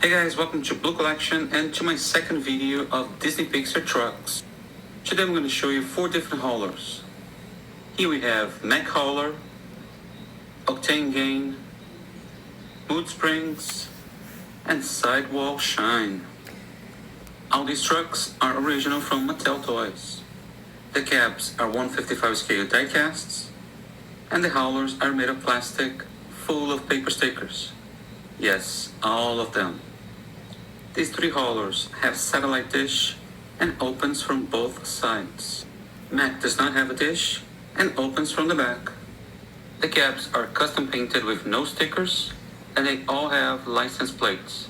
Hey guys, welcome to Blue Collection and to my second video of Disney Pixar trucks. Today I'm going to show you 4 different haulers. Here we have Mack hauler, Octane gain, Mood Springs, and Sidewall shine. All these trucks are original from Mattel Toys. The cabs are 155 scale die casts, and the haulers are made of plastic full of paper stickers. Yes, all of them. These 3 haulers have satellite dish and opens from both sides. Mack does not have a dish and opens from the back. The cabs are custom painted with no stickers and they all have license plates.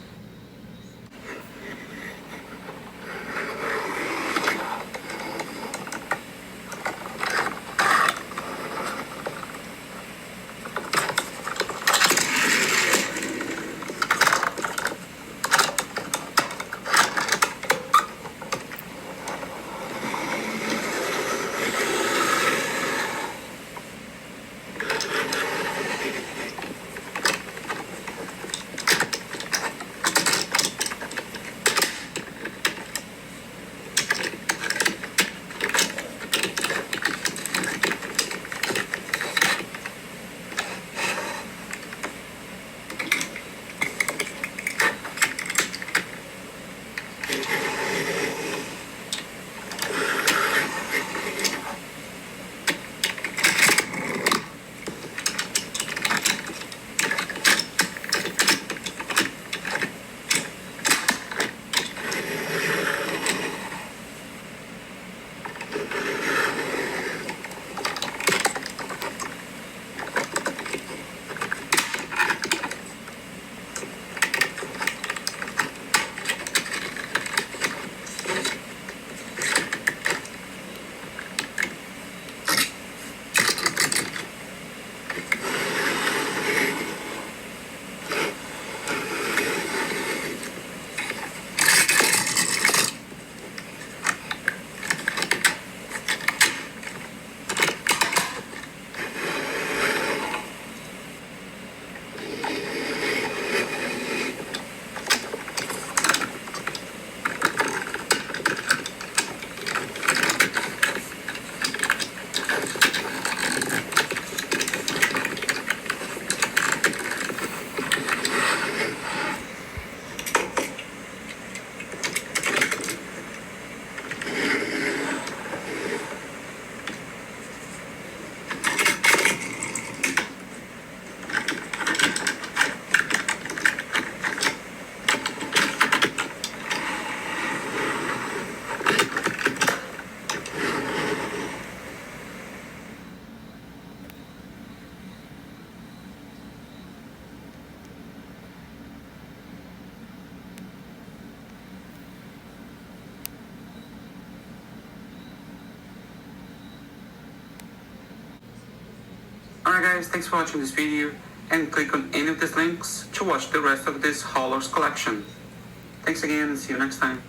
Alright guys, thanks for watching this video and click on any of these links to watch the rest of this haulers collection. Thanks again and see you next time.